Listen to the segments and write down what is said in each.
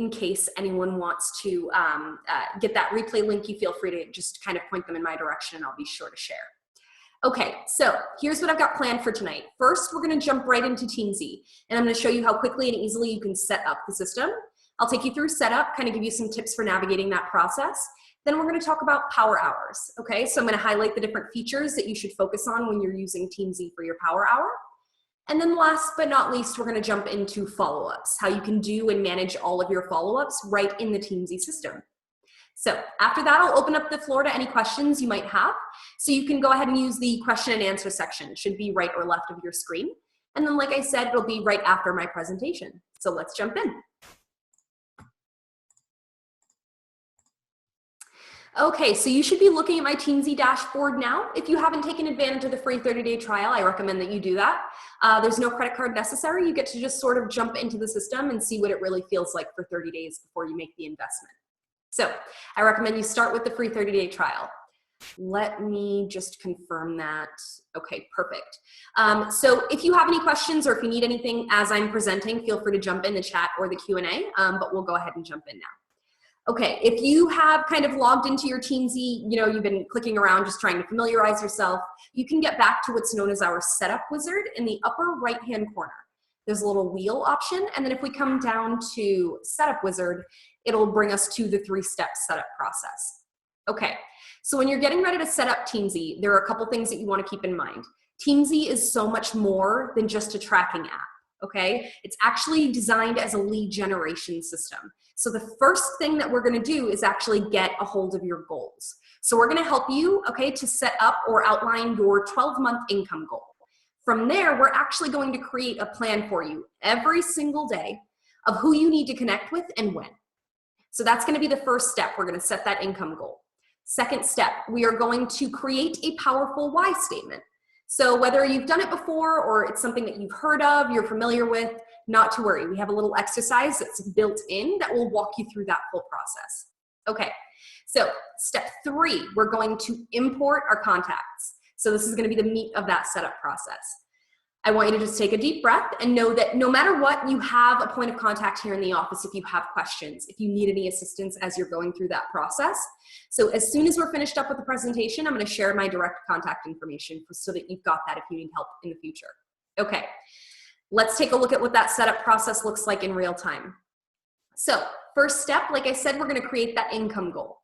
in case anyone wants to get that replay link. You feel free to just kind of point them in my direction and I'll be sure to share. Okay, so here's what I've got planned for tonight. First, we're gonna jump right into Teamzy, and I'm gonna show you how quickly and easily you can set up the system. I'll take you through setup, kind of give you some tips for navigating that process. Then we're gonna talk about power hours, okay? So I'm gonna highlight the different features that you should focus on when you're using Teamzy for your power hour. And then last but not least, we're gonna jump into follow-ups, how you can do and manage all of your follow-ups right in the Teamzy system. So after that, I'll open up the floor to any questions you might have. So you can go ahead and use the question and answer section. It should be right or left of your screen. And then, like I said, it'll be right after my presentation. So let's jump in. Okay, so you should be looking at my Teamzy dashboard now. If you haven't taken advantage of the free 30-day trial, I recommend that you do that. There's no credit card necessary. You get to just sort of jump into the system and see what it really feels like for 30 days before you make the investment. So I recommend you start with the free 30-day trial. Let me just confirm that. Okay, perfect. So if you have any questions or if you need anything as I'm presenting, feel free to jump in the chat or the Q&A, but we'll go ahead and jump in now. Okay, if you have kind of logged into your Teamzy, you know, you've been clicking around just trying to familiarize yourself, you can get back to what's known as our setup wizard in the upper right-hand corner. There's a little wheel option, and then if we come down to setup wizard, it'll bring us to the 3-step setup process. Okay, so when you're getting ready to set up Teamzy, there are a couple things that you want to keep in mind. Teamzy is so much more than just a tracking app, okay? It's actually designed as a lead generation system. So the first thing that we're going to do is actually get a hold of your goals. So we're going to help you, okay, to set up or outline your 12-month income goal. From there, we're actually going to create a plan for you every single day of who you need to connect with and when. So that's going to be the first step. We're going to set that income goal. Second step, we are going to create a powerful why statement. So whether you've done it before or it's something that you've heard of, you're familiar with, not to worry. We have a little exercise that's built in that will walk you through that full process. Okay, so step 3, we're going to import our contacts. So this is going to be the meat of that setup process. I want you to just take a deep breath and know that no matter what, you have a point of contact here in the office if you have questions, if you need any assistance as you're going through that process. So as soon as we're finished up with the presentation, I'm going to share my direct contact information so that you've got that if you need help in the future. Okay, let's take a look at what that setup process looks like in real time. So first step, like I said, we're going to create that income goal.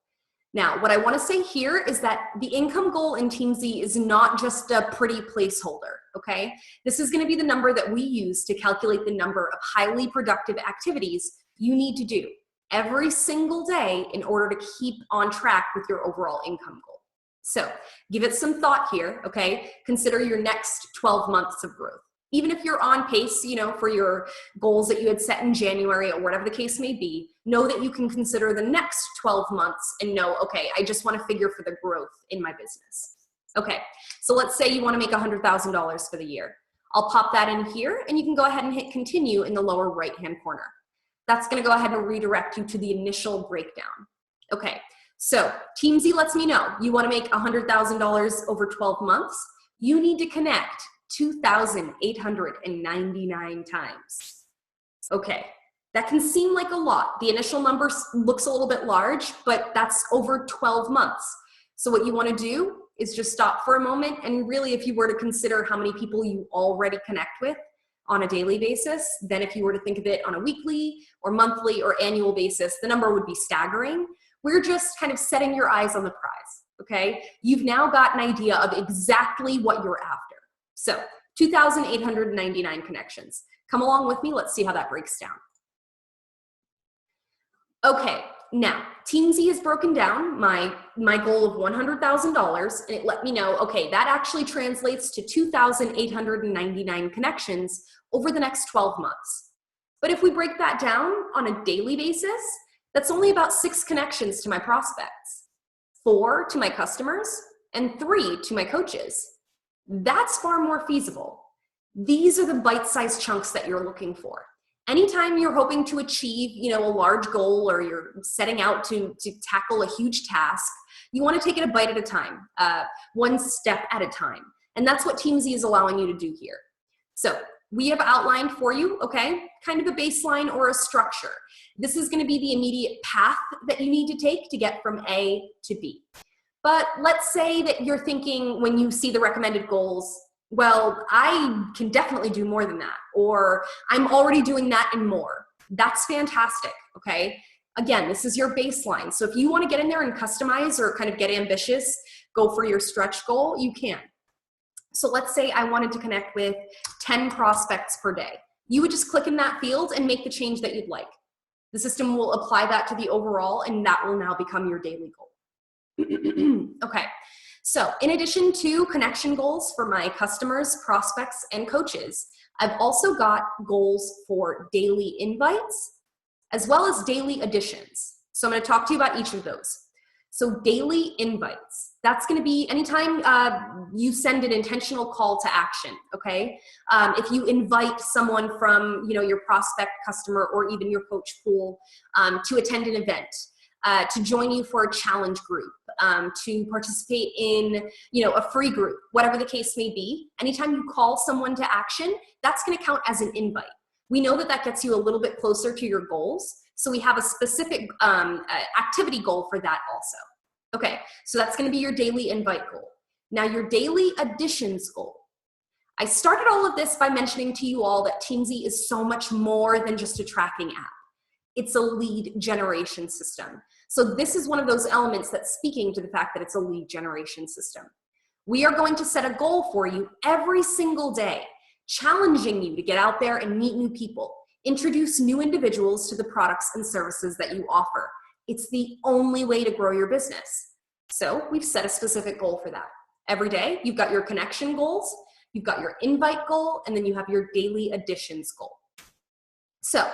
Now, what I want to say here is that the income goal in Teamzy is not just a pretty placeholder, okay? This is going to be the number that we use to calculate the number of highly productive activities you need to do every single day in order to keep on track with your overall income goal. So give it some thought here, okay? Consider your next 12 months of growth. Even if you're on pace, you know, for your goals that you had set in January or whatever the case may be, know that you can consider the next 12 months and know, okay, I just want to figure for the growth in my business. Okay, so let's say you want to make $100,000 for the year. I'll pop that in here and you can go ahead and hit continue in the lower right-hand corner. That's going to go ahead and redirect you to the initial breakdown. Okay, so Teamzy lets me know you want to make $100,000 over 12 months. You need to connect 2,899 times. Okay, that can seem like a lot. The initial number looks a little bit large, but that's over 12 months. So what you want to do is just stop for a moment, and really if you were to consider how many people you already connect with on a daily basis, then if you were to think of it on a weekly or monthly or annual basis, the number would be staggering. We're just kind of setting your eyes on the prize, okay? You've now got an idea of exactly what you're after. So 2,899 connections. Come along with me. Let's see how that breaks down. Okay, now Teamzy has broken down my goal of $100,000 and it let me know, okay, that actually translates to 2,899 connections over the next 12 months. But if we break that down on a daily basis, that's only about 6 connections to my prospects, 4 to my customers, and 3 to my coaches. That's far more feasible. These are the bite-sized chunks that you're looking for. Anytime you're hoping to achieve, you know, a large goal or you're setting out to tackle a huge task, you want to take it a bite at a time, one step at a time. And that's what Teamzy is allowing you to do here. So we have outlined for you, okay, kind of a baseline or a structure. This is going to be the immediate path that you need to take to get from A to B. But let's say that you're thinking when you see the recommended goals, well, I can definitely do more than that, or I'm already doing that and more. That's fantastic, okay? Again, this is your baseline. So if you want to get in there and customize or kind of get ambitious, go for your stretch goal, you can. So let's say I wanted to connect with 10 prospects per day. You would just click in that field and make the change that you'd like. The system will apply that to the overall, and that will now become your daily goal. Okay, so in addition to connection goals for my customers, prospects, and coaches, I've also got goals for daily invites as well as daily additions. So I'm going to talk to you about each of those. So daily invites, that's going to be anytime you send an intentional call to action, okay? If you invite someone from, your prospect, customer, or even your coach pool to attend an event, to join you for a challenge group, to participate in, a free group, whatever the case may be, anytime you call someone to action, that's going to count as an invite. We know that that gets you a little bit closer to your goals. So we have a specific activity goal for that also. Okay, so that's going to be your daily invite goal. Now your daily additions goal. I started all of this by mentioning to you all that Teamzy is so much more than just a tracking app. It's a lead generation system. So this is one of those elements that's speaking to the fact that it's a lead generation system. We are going to set a goal for you every single day, challenging you to get out there and meet new people, introduce new individuals to the products and services that you offer. It's the only way to grow your business. So we've set a specific goal for that. Every day, you've got your connection goals, you've got your invite goal, and then you have your daily additions goal. So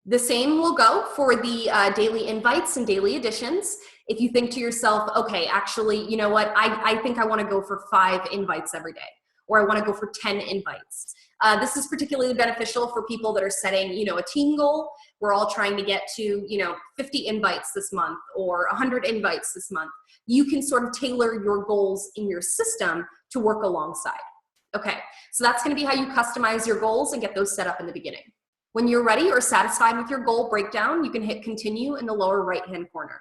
the same will go for the daily invites and daily additions. If you think to yourself, okay, actually, you know what, I think I want to go for 5 invites every day, or I want to go for 10 invites. This is particularly beneficial for people that are setting, a team goal. We're all trying to get to, 50 invites this month or 100 invites this month. You can sort of tailor your goals in your system to work alongside. Okay, so that's going to be how you customize your goals and get those set up in the beginning. When you're ready or satisfied with your goal breakdown, you can hit continue in the lower right-hand corner.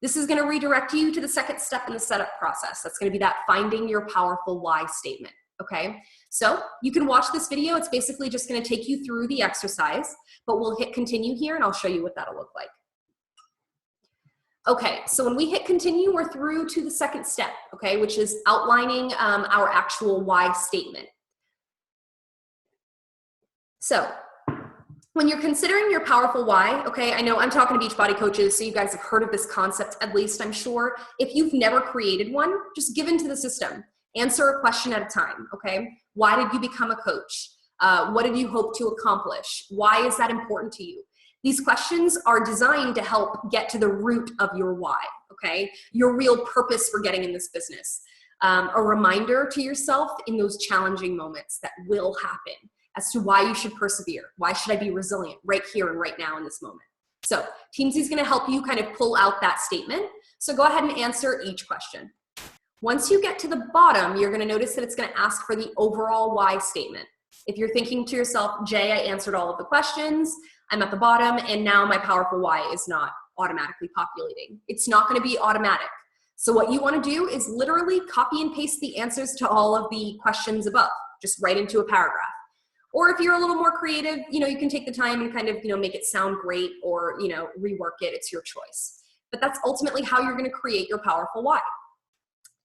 This is going to redirect you to the second step in the setup process. That's going to be that finding your powerful why statement. Okay, so you can watch this video. It's basically just going to take you through the exercise, but we'll hit continue here and I'll show you what that'll look like. Okay, so when we hit continue, we're through to the second step, okay, which is outlining our actual why statement. So when you're considering your powerful why, okay, I know I'm talking to Beachbody coaches, so you guys have heard of this concept at least, I'm sure. If you've never created one, just give into the system. Answer a question at a time, okay? Why did you become a coach? What did you hope to accomplish? Why is that important to you? These questions are designed to help get to the root of your why, okay? Your real purpose for getting in this business. A reminder to yourself in those challenging moments that will happen as to why you should persevere. Why should I be resilient right here and right now in this moment? So Teamzy is going to help you kind of pull out that statement. So go ahead and answer each question. Once you get to the bottom, you're going to notice that it's going to ask for the overall why statement. If you're thinking to yourself, Jay, I answered all of the questions, I'm at the bottom, and now my powerful why is not automatically populating. It's not going to be automatic. So what you want to do is literally copy and paste the answers to all of the questions above, just right into a paragraph. Or if you're a little more creative, you can take the time and kind of, make it sound great or, rework it. It's your choice. But that's ultimately how you're going to create your powerful why.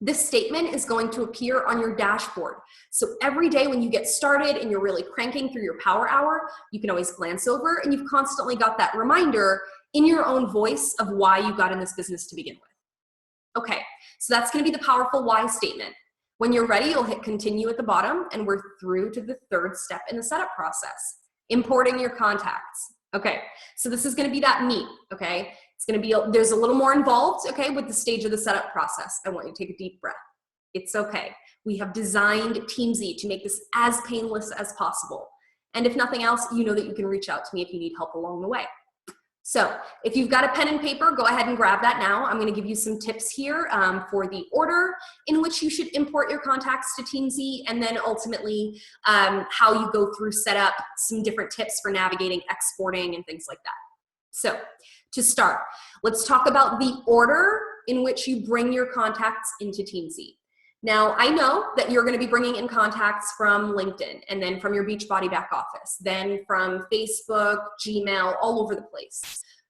This statement is going to appear on your dashboard. So every day when you get started and you're really cranking through your power hour, you can always glance over and you've constantly got that reminder in your own voice of why you got in this business to begin with. Okay, so that's going to be the powerful why statement. When you're ready, you'll hit continue at the bottom and we're through to the third step in the setup process, importing your contacts. Okay, so this is going to be that meat, okay? It's going to be, there's a little more involved, okay, with the stage of the setup process. I want you to take a deep breath. It's okay. We have designed Teamzy to make this as painless as possible. And if nothing else, you know that you can reach out to me if you need help along the way. So if you've got a pen and paper, go ahead and grab that now. I'm going to give you some tips here for the order in which you should import your contacts to Teamzy, and then ultimately how you go through setup, some different tips for navigating, exporting, and things like that. So to start, let's talk about the order in which you bring your contacts into Teamzy. Now, I know that you're going to be bringing in contacts from LinkedIn, and then from your Beachbody back office, then from Facebook, Gmail, all over the place.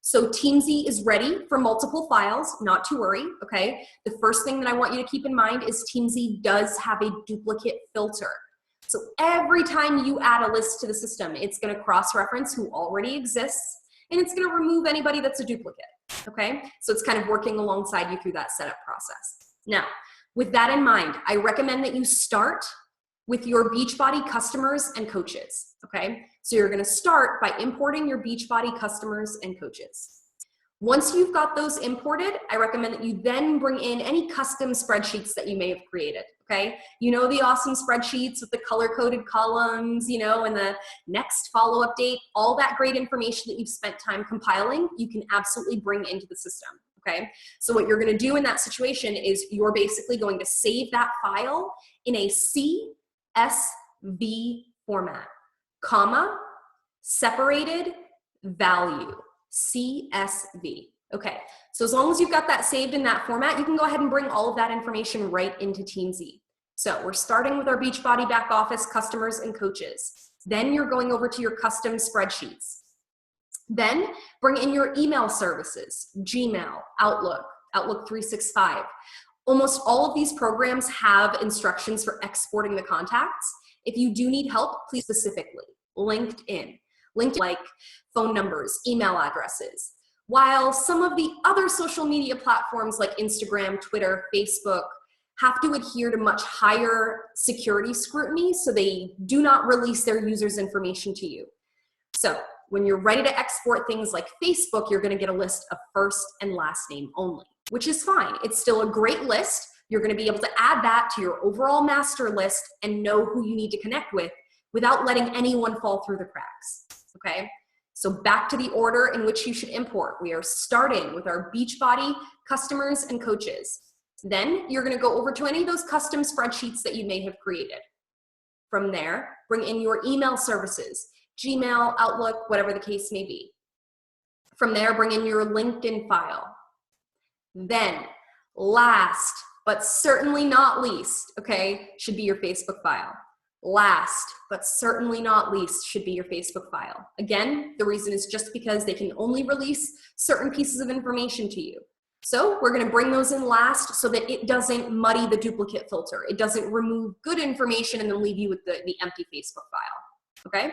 So Teamzy is ready for multiple files, not to worry, okay? The first thing that I want you to keep in mind is Teamzy does have a duplicate filter. So every time you add a list to the system, it's going to cross-reference who already exists, and it's going to remove anybody that's a duplicate, okay? So it's kind of working alongside you through that setup process. Now, with that in mind, I recommend that you start with your Beachbody customers and coaches, okay? So you're gonna start by importing your Beachbody customers and coaches. Once you've got those imported, I recommend that you then bring in any custom spreadsheets that you may have created, okay? You know, the awesome spreadsheets with the color-coded columns, you know, and the next follow-up date, all that great information that you've spent time compiling, you can absolutely bring into the system. Okay, so what you're going to do in that situation is you're basically going to save that file in a CSV format, comma, separated value, CSV. Okay, so as long as you've got that saved in that format, you can go ahead and bring all of that information right into Teamzy. So we're starting with our Beachbody back office customers and coaches. Then you're going over to your custom spreadsheets. Then bring in your email services, Gmail, Outlook, Outlook 365. Almost all of these programs have instructions for exporting the contacts. If you do need help, please specifically, LinkedIn, like phone numbers, email addresses. While some of the other social media platforms like Instagram, Twitter, Facebook have to adhere to much higher security scrutiny, so they do not release their users' information to you. So when you're ready to export things like Facebook, you're going to get a list of first and last name only, which is fine. It's still a great list. You're going to be able to add that to your overall master list and know who you need to connect with without letting anyone fall through the cracks, okay? So back to the order in which you should import. We are starting with our Beachbody customers and coaches. Then you're going to go over to any of those custom spreadsheets that you may have created. From there, bring in your email services, Gmail, Outlook, whatever the case may be. From there, bring in your LinkedIn file. Then, last but certainly not least, okay, should be your Facebook file. Last but certainly not least should be your Facebook file. Again, the reason is just because they can only release certain pieces of information to you. So we're going to bring those in last so that it doesn't muddy the duplicate filter. It doesn't remove good information and then leave you with the empty Facebook file, okay?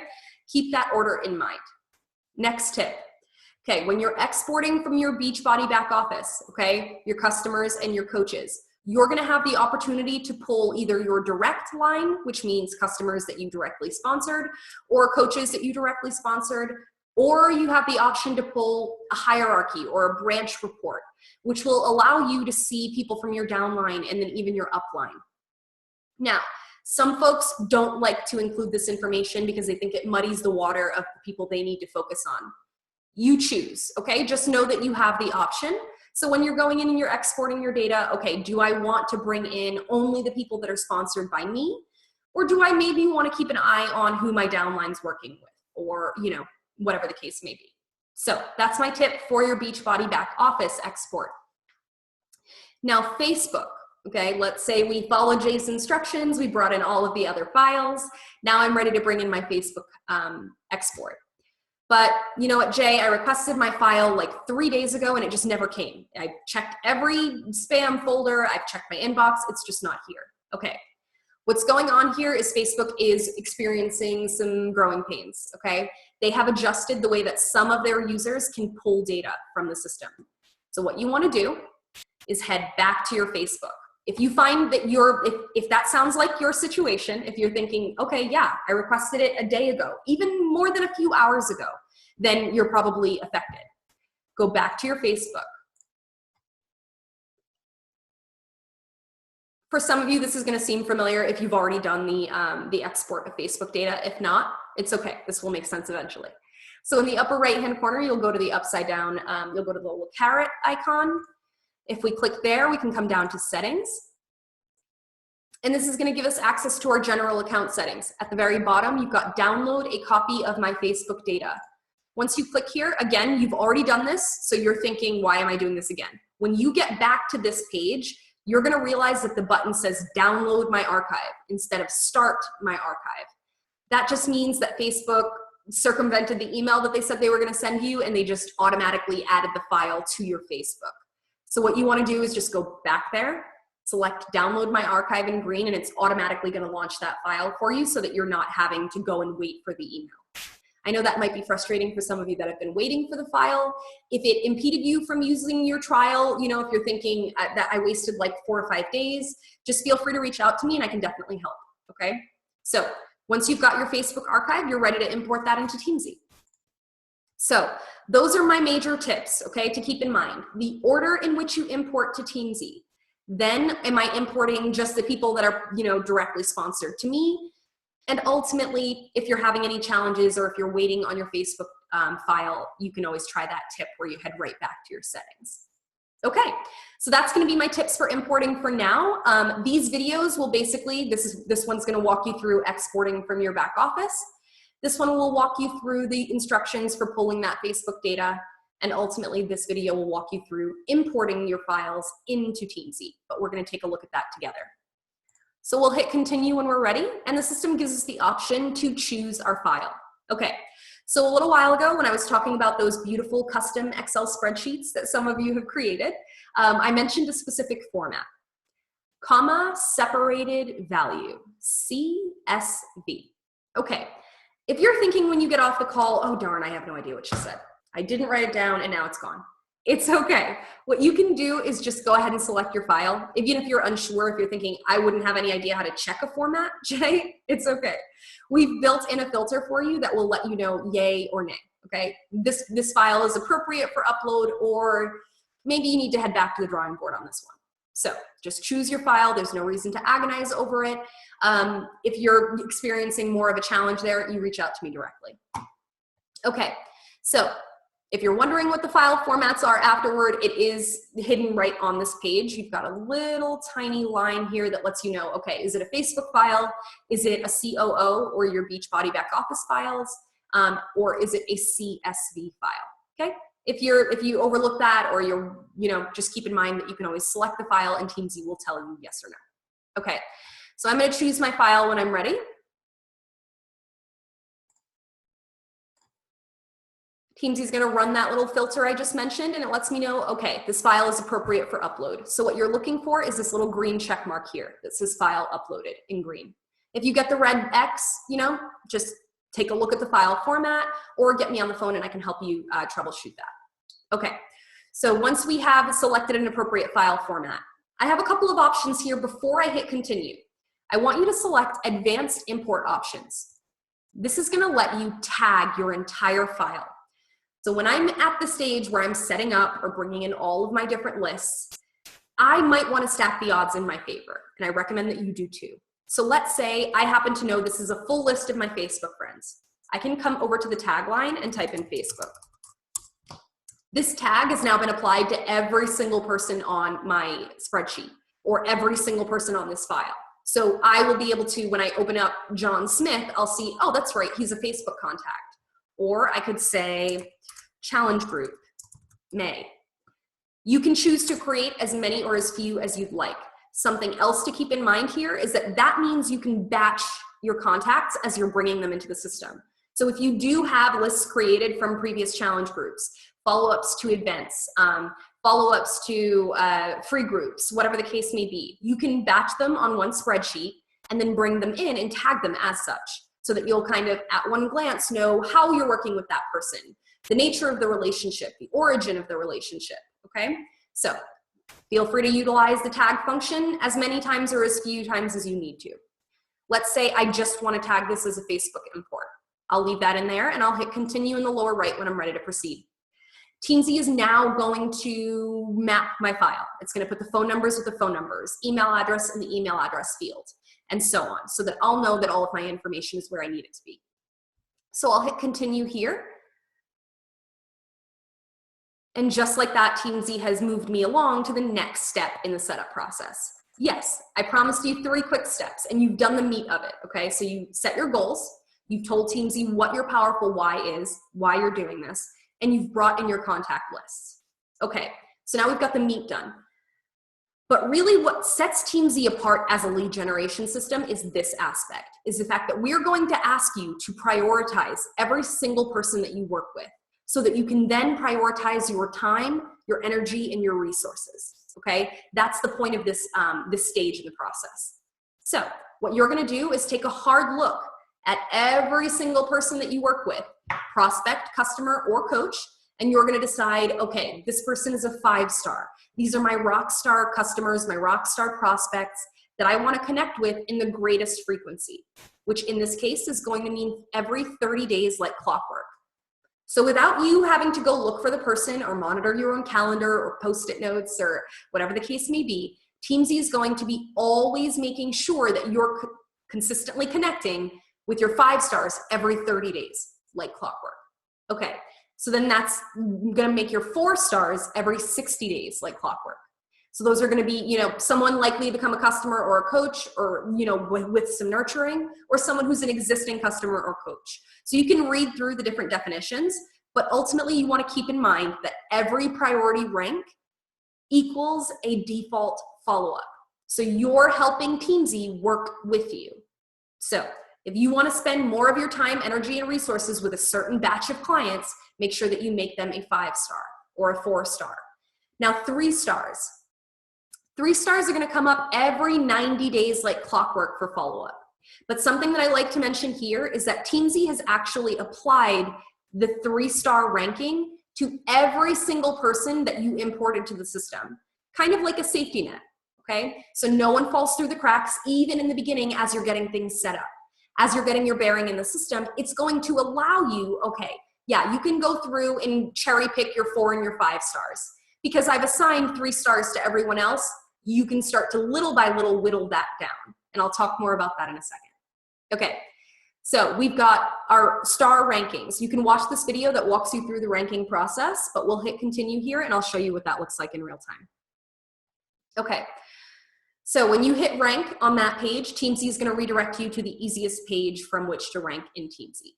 Keep that order in mind. Next tip. Okay, when you're exporting from your Beachbody back office, okay, your customers and your coaches, you're gonna have the opportunity to pull either your direct line, which means customers that you directly sponsored, or coaches that you directly sponsored, or you have the option to pull a hierarchy or a branch report, which will allow you to see people from your downline and then even your upline. Now, some folks don't like to include this information because they think it muddies the water of the people they need to focus on. You choose, okay? Just know that you have the option. So when you're going in and you're exporting your data, okay, do I want to bring in only the people that are sponsored by me? Or do I maybe want to keep an eye on who my downline's working with? Or, you know, whatever the case may be. So that's my tip for your Beachbody back office export. Now, Facebook. Okay, let's say we followed Jay's instructions, we brought in all of the other files. Now I'm ready to bring in my Facebook export. But you know what, Jay, I requested my file like 3 days ago and it just never came. I checked every spam folder, I've checked my inbox, it's just not here. Okay, what's going on here is Facebook is experiencing some growing pains, okay? They have adjusted the way that some of their users can pull data from the system. So what you wanna do is head back to your Facebook. If you find that if that sounds like your situation, if you're thinking, okay, yeah, I requested it a day ago, even more than a few hours ago, then you're probably affected. Go back to your Facebook. For some of you, this is gonna seem familiar if you've already done the export of Facebook data. If not, it's okay, this will make sense eventually. So in the upper right-hand corner, you'll go to the upside down, you'll go to the little caret icon. If we click there, we can come down to settings. And this is gonna give us access to our general account settings. At the very bottom, you've got download a copy of my Facebook data. Once you click here, again, you've already done this, so you're thinking, why am I doing this again? When you get back to this page, you're gonna realize that the button says download my archive instead of start my archive. That just means that Facebook circumvented the email that they said they were gonna send you, and they just automatically added the file to your Facebook. So what you wanna do is just go back there, select download my archive in green, and it's automatically gonna launch that file for you so that you're not having to go and wait for the email. I know that might be frustrating for some of you that have been waiting for the file. If it impeded you from using your trial, you know, if you're thinking that I wasted like 4 or 5 days, just feel free to reach out to me and I can definitely help, okay? So once you've got your Facebook archive, you're ready to import that into Teamzy. So those are my major tips, okay, to keep in mind. The order in which you import to Teamzy. Then am I importing just the people that are, you know, directly sponsored to me? And ultimately, if you're having any challenges or if you're waiting on your Facebook file, you can always try that tip where you head right back to your settings. Okay, so that's gonna be my tips for importing for now. These videos will basically, this one's gonna walk you through exporting from your back office. This one will walk you through the instructions for pulling that Facebook data. And ultimately, this video will walk you through importing your files into Teamzy, but we're gonna take a look at that together. So we'll hit continue when we're ready, and the system gives us the option to choose our file. Okay, so a little while ago when I was talking about those beautiful custom Excel spreadsheets that some of you have created, I mentioned a specific format, comma separated value, CSV. Okay, if you're thinking when you get off the call, oh darn, I have no idea what she said. I didn't write it down and now it's gone. It's okay. What you can do is just go ahead and select your file. Even if you're unsure, if you're thinking, I wouldn't have any idea how to check a format, Jay, it's okay. We've built in a filter for you that will let you know yay or nay, okay? This file is appropriate for upload, or maybe you need to head back to the drawing board on this one. So just choose your file. There's no reason to agonize over it. If you're experiencing more of a challenge there, you reach out to me directly. Okay, so if you're wondering what the file formats are afterward, it is hidden right on this page. You've got a little tiny line here that lets you know, okay, is it a Facebook file? Is it a COO or your Beachbody back office files? Or is it a CSV file, okay? If you overlook that, or you're, just keep in mind that you can always select the file and Teamzy will tell you yes or no. Okay, so I'm gonna choose my file when I'm ready. Teamzy's gonna run that little filter I just mentioned, and it lets me know, okay, this file is appropriate for upload. So what you're looking for is this little green check mark here that says file uploaded in green. If you get the red X, just take a look at the file format or get me on the phone and I can help you troubleshoot that. Okay, so once we have selected an appropriate file format, I have a couple of options here before I hit continue. I want you to select advanced import options. This is gonna let you tag your entire file. So when I'm at the stage where I'm setting up or bringing in all of my different lists, I might want to stack the odds in my favor, and I recommend that you do too. So let's say I happen to know this is a full list of my Facebook friends. I can come over to the tagline and type in Facebook. This tag has now been applied to every single person on my spreadsheet or every single person on this file. So I will be able to, when I open up John Smith, I'll see, oh, that's right, he's a Facebook contact. Or I could say challenge group, May. You can choose to create as many or as few as you'd like. Something else to keep in mind here is that means you can batch your contacts as you're bringing them into the system. So if you do have lists created from previous challenge groups, follow-ups to events, follow-ups to free groups, whatever the case may be, you can batch them on one spreadsheet and then bring them in and tag them as such, so that you'll kind of at one glance know how you're working with that person, the nature of the relationship, the origin of the relationship, okay? So feel free to utilize the tag function as many times or as few times as you need to. Let's say I just want to tag this as a Facebook import. I'll leave that in there and I'll hit continue in the lower right when I'm ready to proceed. Teamzy is now going to map my file. It's going to put the phone numbers with the phone numbers, email address in the email address field, and so on, so that I'll know that all of my information is where I need it to be. So I'll hit continue here. And just like that, Teamzy has moved me along to the next step in the setup process. Yes, I promised you 3 quick steps and you've done the meat of it, okay? So you set your goals, you've told Teamzy what your powerful why is, why you're doing this, and you've brought in your contact lists. Okay, so now we've got the meat done. But really what sets Teamzy apart as a lead generation system is this aspect, is the fact that we're going to ask you to prioritize every single person that you work with so that you can then prioritize your time, your energy, and your resources, okay? That's the point of this, this stage in the process. So what you're gonna do is take a hard look at every single person that you work with, prospect, customer, or coach, and you're gonna decide, okay, this person is a 5-star. These are my rock star customers, my rock star prospects that I wanna connect with in the greatest frequency, which in this case is going to mean every 30 days like clockwork. So without you having to go look for the person or monitor your own calendar or post-it notes or whatever the case may be, Teamzy is going to be always making sure that you're consistently connecting with your 5-stars every 30 days, like clockwork. Okay, so then that's gonna make your 4-stars every 60 days, like clockwork. So those are gonna be, you know, someone likely to become a customer or a coach or, you know, with some nurturing, or someone who's an existing customer or coach. So you can read through the different definitions, but ultimately you wanna keep in mind that every priority rank equals a default follow-up. So you're helping Teamzy work with you. So if you wanna spend more of your time, energy, and resources with a certain batch of clients, make sure that you make them a 5-star or a 4-star. Now 3-stars. 3-stars are gonna come up every 90 days like clockwork for follow-up. But something that I like to mention here is that Teamzy has actually applied the 3-star ranking to every single person that you import into the system, kind of like a safety net, okay? So no one falls through the cracks, even in the beginning as you're getting things set up. As you're getting your bearing in the system, it's going to allow you, okay, yeah, you can go through and cherry pick your 4 and your 5-stars. Because I've assigned 3 stars to everyone else, you can start to little by little whittle that down. And I'll talk more about that in a second. Okay, so we've got our star rankings. You can watch this video that walks you through the ranking process, but we'll hit continue here and I'll show you what that looks like in real time. Okay, so when you hit rank on that page, Teamzy is gonna redirect you to the easiest page from which to rank in Teamzy.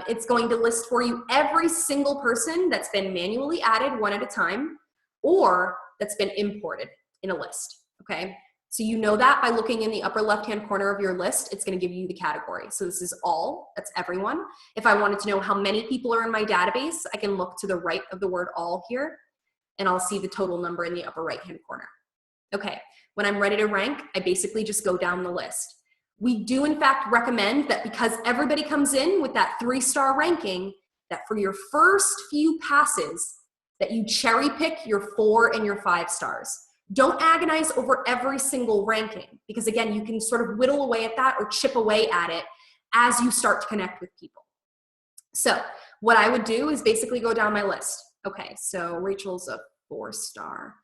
It's going to list for you every single person that's been manually added one at a time or that's been imported in a list, okay? So you know that by looking in the upper left-hand corner of your list, it's gonna give you the category. So this is all, that's everyone. If I wanted to know how many people are in my database, I can look to the right of the word all here, and I'll see the total number in the upper right-hand corner. Okay, when I'm ready to rank, I basically just go down the list. We do in fact recommend that because everybody comes in with that 3-star ranking, that for your first few passes, that you cherry pick your 4 and your 5-stars. Don't agonize over every single ranking because again, you can sort of whittle away at that or chip away at it as you start to connect with people. So what I would do is basically go down my list. Okay, so Rachel's a 4-star.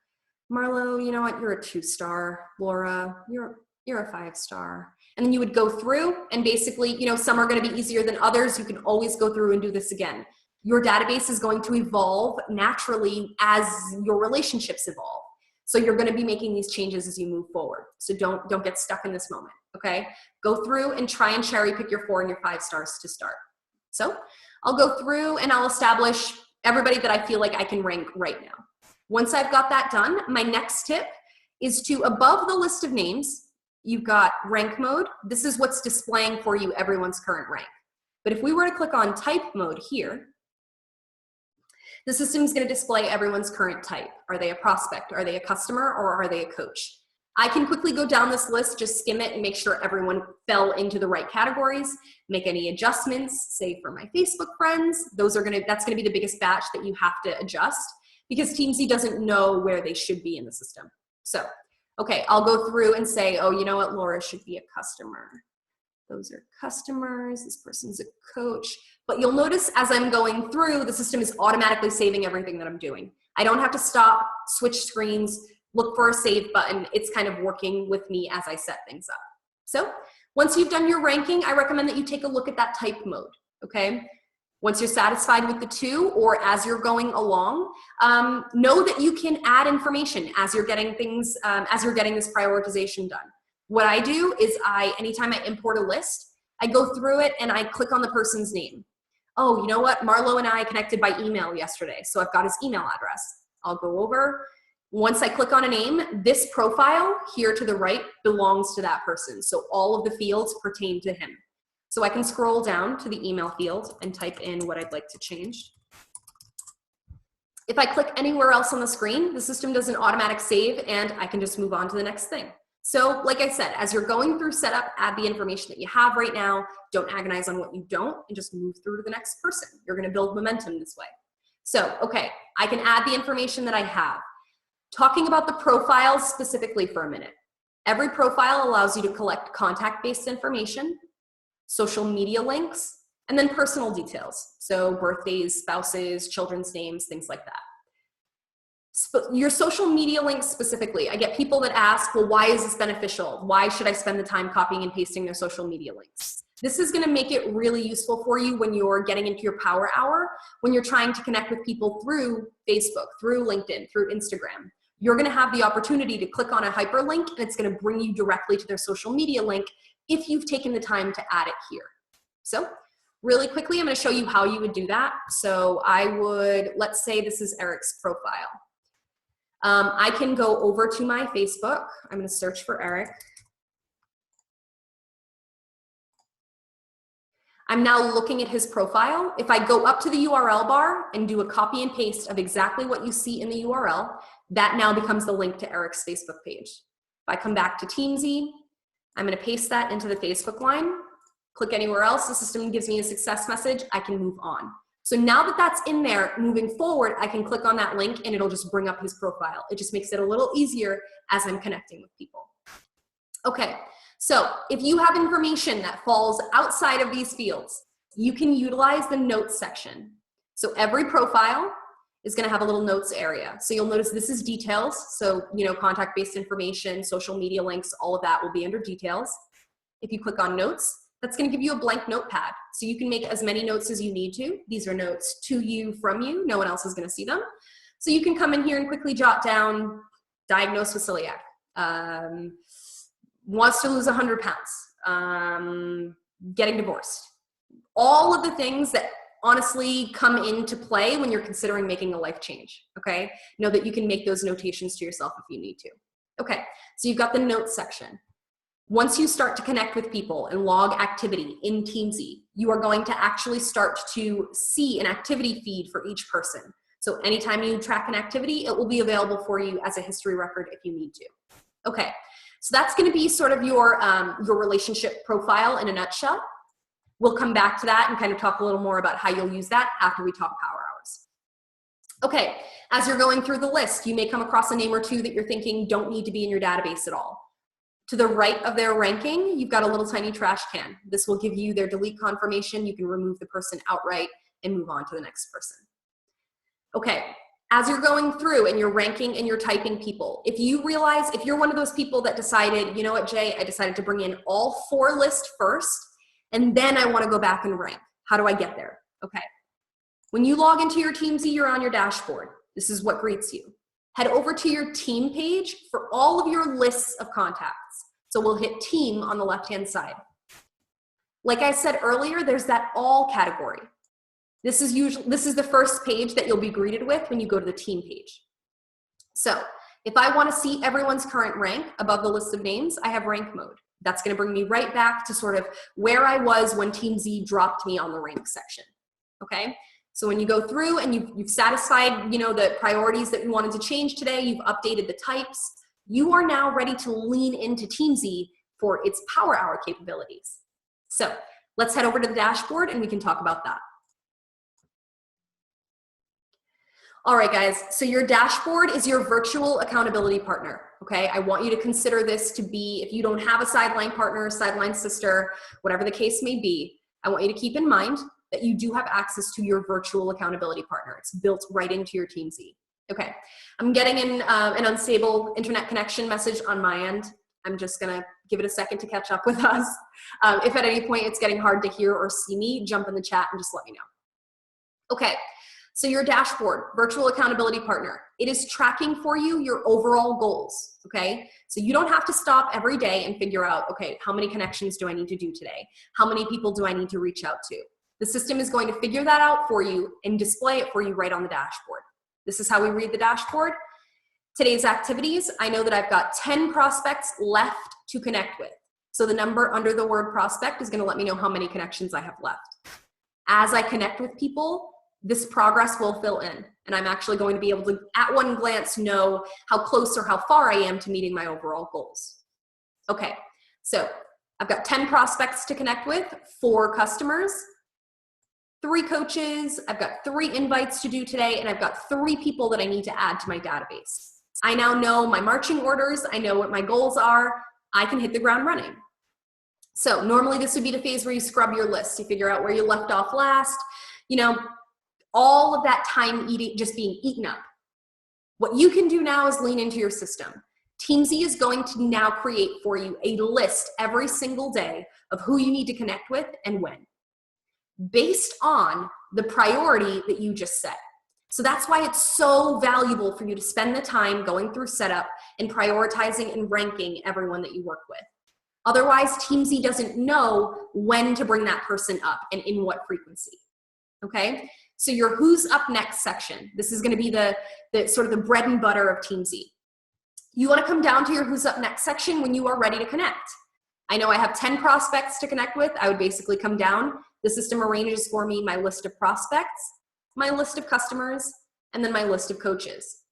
Marlo, you know what, you're a 2-star. Laura, you're a 5-star. And then you would go through and basically, you know, some are gonna be easier than others. You can always go through and do this again. Your database is going to evolve naturally as your relationships evolve. So you're gonna be making these changes as you move forward. So don't get stuck in this moment, okay? Go through and try and cherry pick your 4 and your 5-stars to start. So I'll go through and I'll establish everybody that I feel like I can rank right now. Once I've got that done, my next tip is to, above the list of names, you've got rank mode. This is what's displaying for you everyone's current rank. But if we were to click on type mode here, the system is going to display everyone's current type. Are they a prospect? Are they a customer? Or are they a coach? I can quickly go down this list, just skim it and make sure everyone fell into the right categories, make any adjustments, say for my Facebook friends. That's going to be the biggest batch that you have to adjust because Teamzy doesn't know where they should be in the system. So, okay, I'll go through and say, oh, you know what, Laura should be a customer. Those are customers, this person's a coach. But you'll notice as I'm going through, the system is automatically saving everything that I'm doing. I don't have to stop, switch screens, look for a save button. It's kind of working with me as I set things up. So once you've done your ranking, I recommend that you take a look at that type mode, okay? Once you're satisfied with the 2, or as you're going along, know that you can add information as you're getting things, as you're getting this prioritization done. What I do is anytime I import a list, I go through it and I click on the person's name. Oh, you know what? Marlo and I connected by email yesterday, so I've got his email address. I'll go over. Once I click on a name, this profile here to the right belongs to that person. So all of the fields pertain to him. So I can scroll down to the email field and type in what I'd like to change. If I click anywhere else on the screen, the system does an automatic save and I can just move on to the next thing. So like I said, as you're going through setup, add the information that you have right now. Don't agonize on what you don't and just move through to the next person. You're gonna build momentum this way. So, okay, I can add the information that I have. Talking about the profiles specifically for a minute. Every profile allows you to collect contact-based information, social media links, and then personal details. So birthdays, spouses, children's names, things like that. Your social media links specifically, I get people that ask, well, why is this beneficial? Why should I spend the time copying and pasting their social media links? This is gonna make it really useful for you when you're getting into your power hour, when you're trying to connect with people through Facebook, through LinkedIn, through Instagram. You're gonna have the opportunity to click on a hyperlink and it's gonna bring you directly to their social media link if you've taken the time to add it here. So really quickly, I'm gonna show you how you would do that. So let's say this is Eric's profile. I can go over to my Facebook. I'm gonna search for Eric. I'm now looking at his profile. If I go up to the URL bar and do a copy and paste of exactly what you see in the URL, that now becomes the link to Eric's Facebook page. If I come back to Teamzy, I'm gonna paste that into the Facebook line, click anywhere else, the system gives me a success message, I can move on. So now that that's in there, moving forward, I can click on that link and it'll just bring up his profile. It just makes it a little easier as I'm connecting with people. Okay, so if you have information that falls outside of these fields, you can utilize the notes section. So every profile is gonna have a little notes area. So you'll notice this is details. So, contact-based information, social media links, all of that will be under details. If you click on notes, that's gonna give you a blank notepad. So you can make as many notes as you need to. These are notes to you, from you. No one else is gonna see them. So you can come in here and quickly jot down, diagnosed with celiac, wants to lose 100 pounds, getting divorced. All of the things that honestly come into play when you're considering making a life change, okay? Know that you can make those notations to yourself if you need to. Okay, so you've got the notes section. Once you start to connect with people and log activity in Teamzy, you are going to actually start to see an activity feed for each person. So anytime you track an activity, it will be available for you as a history record if you need to. Okay, so that's gonna be sort of your relationship profile in a nutshell. We'll come back to that and kind of talk a little more about how you'll use that after we talk power hours. Okay, as you're going through the list, you may come across a name or two that you're thinking don't need to be in your database at all. To the right of their ranking, you've got a little tiny trash can. This will give you their delete confirmation. You can remove the person outright and move on to the next person. Okay, as you're going through and you're ranking and you're typing people, if you're one of those people that decided, you know what, Jay, I decided to bring in all 4 lists first, and then I want to go back and rank. How do I get there? Okay. When you log into your Teamzy, you're on your dashboard. This is what greets you. Head over to your team page for all of your lists of contacts. So we'll hit team on the left-hand side. Like I said earlier, there's that all category. This is the first page that you'll be greeted with when you go to the team page. So if I want to see everyone's current rank above the list of names, I have rank mode. That's going to bring me right back to sort of where I was when Teamzy dropped me on the rank section. Okay, so when you go through and you've satisfied, the priorities that you wanted to change today, you've updated the types, you are now ready to lean into Teamzy for its power hour capabilities. So let's head over to the dashboard and we can talk about that. All right, guys, so your dashboard is your virtual accountability partner, okay? I want you to consider this to be, if you don't have a sideline partner, sideline sister, whatever the case may be, I want you to keep in mind that you do have access to your virtual accountability partner. It's built right into your Teamzy. Okay, I'm getting an unstable internet connection message on my end. I'm just gonna give it a second to catch up with us. If at any point it's getting hard to hear or see me, jump in the chat and just let me know. Okay, so your dashboard, virtual accountability partner, it is tracking for you your overall goals, okay? So you don't have to stop every day and figure out, okay, how many connections do I need to do today? How many people do I need to reach out to? The system is going to figure that out for you and display it for you right on the dashboard. This is how we read the dashboard. Today's activities, I know that I've got 10 prospects left to connect with. So the number under the word prospect is going to let me know how many connections I have left. As I connect with people, this progress will fill in, and I'm actually going to be able to, at one glance, know how close or how far I am to meeting my overall goals. Okay, so I've got 10 prospects to connect with, 4 customers, 3 coaches, I've got 3 invites to do today, and I've got 3 people that I need to add to my database. I now know my marching orders, I know what my goals are, I can hit the ground running. So normally this would be the phase where you scrub your list, you figure out where you left off last, you know, all of that time just being eaten up. What you can do now is lean into your system. Teamzy is going to now create for you a list every single day of who you need to connect with and when, based on the priority that you just set. So that's why it's so valuable for you to spend the time going through setup and prioritizing and ranking everyone that you work with. Otherwise, Teamzy doesn't know when to bring that person up and in what frequency, okay? So your who's up next section, this is gonna be the sort of the bread and butter of Teamzy. You wanna come down to your who's up next section when you are ready to connect. I know I have 10 prospects to connect with. I would basically come down. The system arranges for me my list of prospects, my list of customers, and then my list of coaches.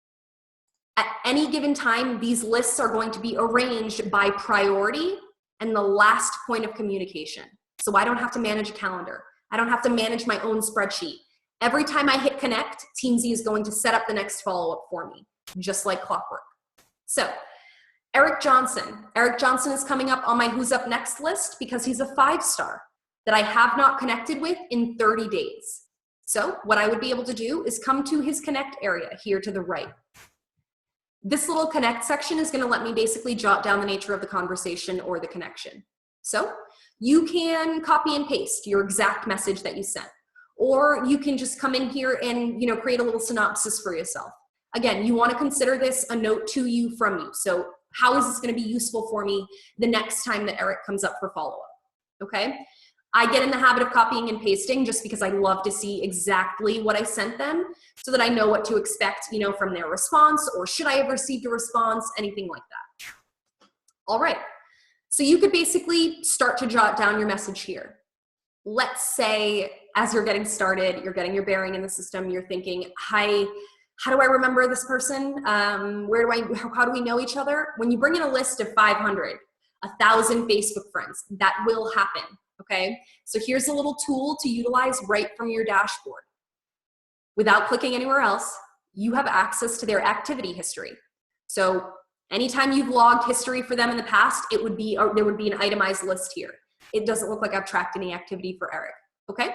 At any given time, these lists are going to be arranged by priority and the last point of communication. So I don't have to manage a calendar. I don't have to manage my own spreadsheet. Every time I hit connect, Teamzy is going to set up the next follow-up for me, just like clockwork. So Eric Johnson. Eric Johnson is coming up on my who's up next list because he's a 5-star that I have not connected with in 30 days. So what I would be able to do is come to his connect area here to the right. This little connect section is going to let me basically jot down the nature of the conversation or the connection. So you can copy and paste your exact message that you sent, or you can just come in here and create a little synopsis for yourself. Again, you want to consider this a note to you from you. So how is this going to be useful for me the next time that Eric comes up for follow-up? Okay. I get in the habit of copying and pasting just because I love to see exactly what I sent them so that I know what to expect, from their response, or should I have received a response, anything like that. All right. So you could basically start to jot down your message here. Let's say as you're getting started, you're getting your bearing in the system, you're thinking, hi, how do I remember this person? How do we know each other? When you bring in a list of 500, 1,000 Facebook friends, that will happen. Okay, so here's a little tool to utilize right from your dashboard. Without clicking anywhere else, you have access to their activity history. So anytime you've logged history for them in the past, there would be an itemized list here. It doesn't look like I've tracked any activity for Eric. Okay,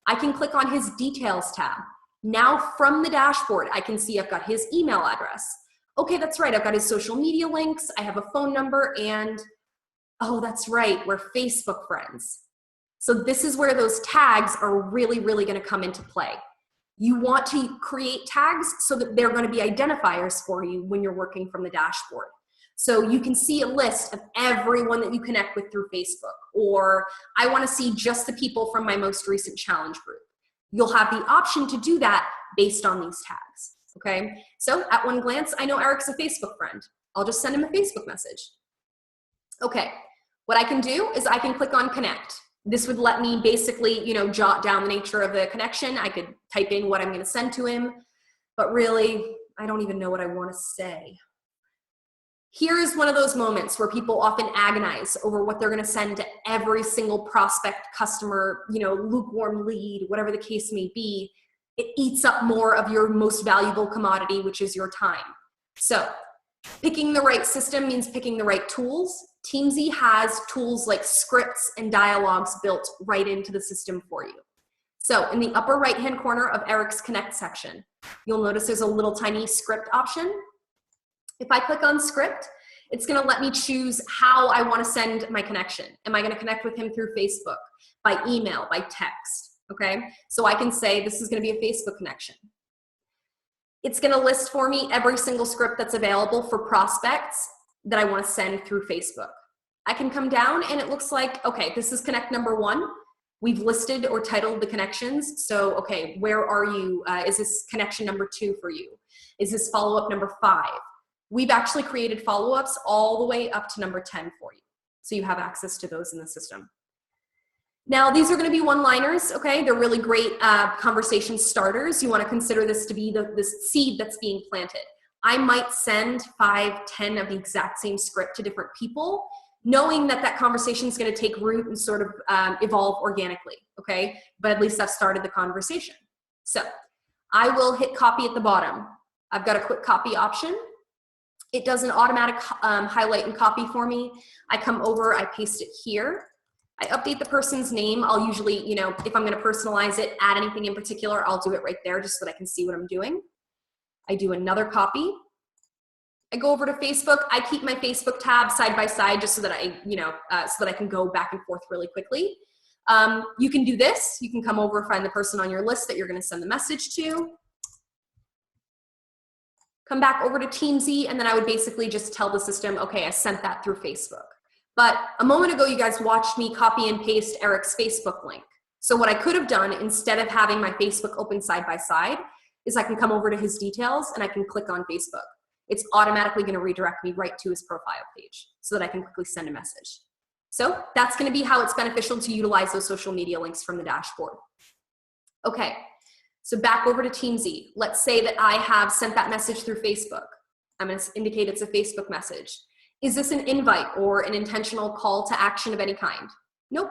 I can click on his details tab. Now from the dashboard, I can see I've got his email address. Okay, that's right, I've got his social media links, I have a phone number, and oh, that's right, we're Facebook friends. So this is where those tags are really, really gonna come into play. You want to create tags so that they're gonna be identifiers for you when you're working from the dashboard. So you can see a list of everyone that you connect with through Facebook, or I wanna see just the people from my most recent challenge group. You'll have the option to do that based on these tags, okay? So at one glance, I know Eric's a Facebook friend. I'll just send him a Facebook message. Okay. What I can do is I can click on connect. This would let me basically, jot down the nature of the connection. I could type in what I'm going to send to him, but really, I don't even know what I want to say. Here is one of those moments where people often agonize over what they're going to send to every single prospect, customer, lukewarm lead, whatever the case may be. It eats up more of your most valuable commodity, which is your time. So picking the right system means picking the right tools. Teamzy has tools like scripts and dialogues built right into the system for you. So in the upper right-hand corner of Eric's Connect section, you'll notice there's a little tiny script option. If I click on script, it's gonna let me choose how I wanna send my connection. Am I gonna connect with him through Facebook, by email, by text? okay? So I can say this is gonna be a Facebook connection. It's gonna list for me every single script that's available for prospects that I wanna send through Facebook. I can come down and it looks like, okay, this is connect number 1. We've listed or titled the connections. So, okay, where are you? Is this connection number 2 for you? Is this follow-up number 5? We've actually created follow-ups all the way up to number 10 for you. So you have access to those in the system. Now, these are gonna be one-liners, okay? They're really great conversation starters. You wanna consider this to be this seed that's being planted. I might send 5, 10 of the exact same script to different people, knowing that that conversation is going to take root and sort of evolve organically, okay? But at least I've started the conversation. So I will hit copy at the bottom. I've got a quick copy option. It does an automatic highlight and copy for me. I come over, I paste it here. I update the person's name. I'll usually, you know, if I'm going to personalize it, add anything in particular, I'll do it right there just so that I can see what I'm doing. I do another copy. I go over to Facebook. I keep my Facebook tab side by side just so that I, you know, so that I can go back and forth really quickly. You can do this. You can come over, find the person on your list that you're going to send the message to. Come back over to Teamzy, and then I would basically just tell the system, okay, I sent that through Facebook. But a moment ago, you guys watched me copy and paste Eric's Facebook link. So what I could have done, instead of having my Facebook open side by side, is I can come over to his details and I can click on Facebook. It's automatically going to redirect me right to his profile page so that I can quickly send a message. So that's going to be how it's beneficial to utilize those social media links from the dashboard. Okay, so back over to Teamzy. Let's say that I have sent that message through Facebook. I'm going to indicate it's a Facebook message. Is this an invite or an intentional call to action of any kind? Nope.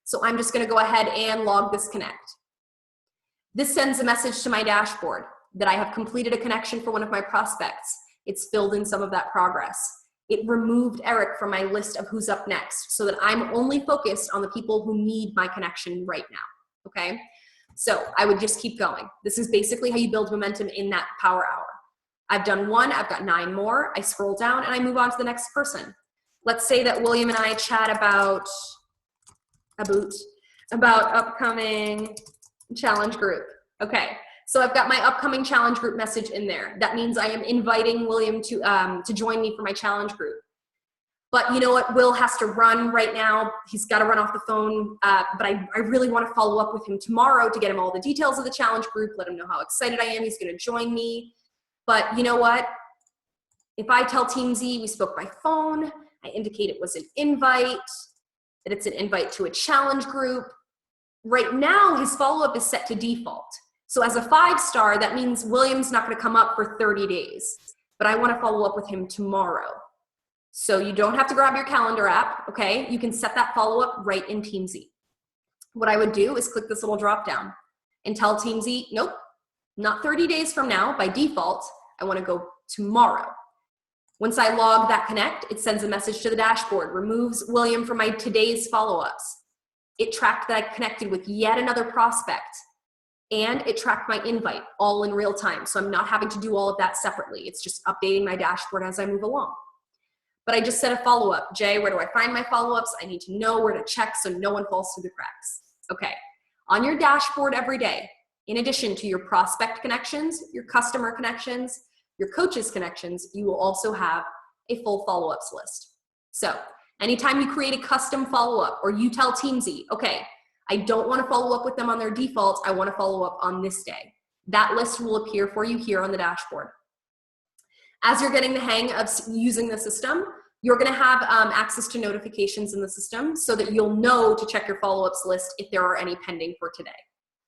So I'm just going to go ahead and log this connect. This sends a message to my dashboard that I have completed a connection for one of my prospects. It's filled in some of that progress. It removed Eric from my list of who's up next so that I'm only focused on the people who need my connection right now, okay? So I would just keep going. This is basically how you build momentum in that power hour. I've done 1, I've got 9 more. I scroll down and I move on to the next person. Let's say that William and I chat about upcoming challenge group, okay? So I've got my upcoming challenge group message in there. That means I am inviting William to join me for my challenge group. But you know what? Will has to run right now. He's got to run off the phone. But I really want to follow up with him tomorrow to get him all the details of the challenge group, let him know how excited I am. He's going to join me. But you know what? If I tell Teamzy we spoke by phone, I indicate it was an invite, that it's an invite to a challenge group. Right now, his follow-up is set to default. So as a 5-star, that means William's not going to come up for 30 days, but I want to follow up with him tomorrow. So you don't have to grab your calendar app, okay? You can set that follow-up right in Teamzy. What I would do is click this little drop down and tell Teamzy, nope, not 30 days from now. By default, I want to go tomorrow. Once I log that connect, it sends a message to the dashboard, removes William from my today's follow-ups. It tracked that I connected with yet another prospect, and it tracked my invite all in real time. So I'm not having to do all of that separately. It's just updating my dashboard as I move along. But I just set a follow-up. Jay, where do I find my follow-ups? I need to know where to check so no one falls through the cracks. Okay, on your dashboard every day, in addition to your prospect connections, your customer connections, your coaches connections, you will also have a full follow-ups list. So anytime you create a custom follow-up or you tell Teamzy, okay, I don't want to follow up with them on their default, I want to follow up on this day. That list will appear for you here on the dashboard. As you're getting the hang of using the system, you're going to have access to notifications in the system so that you'll know to check your follow-ups list if there are any pending for today.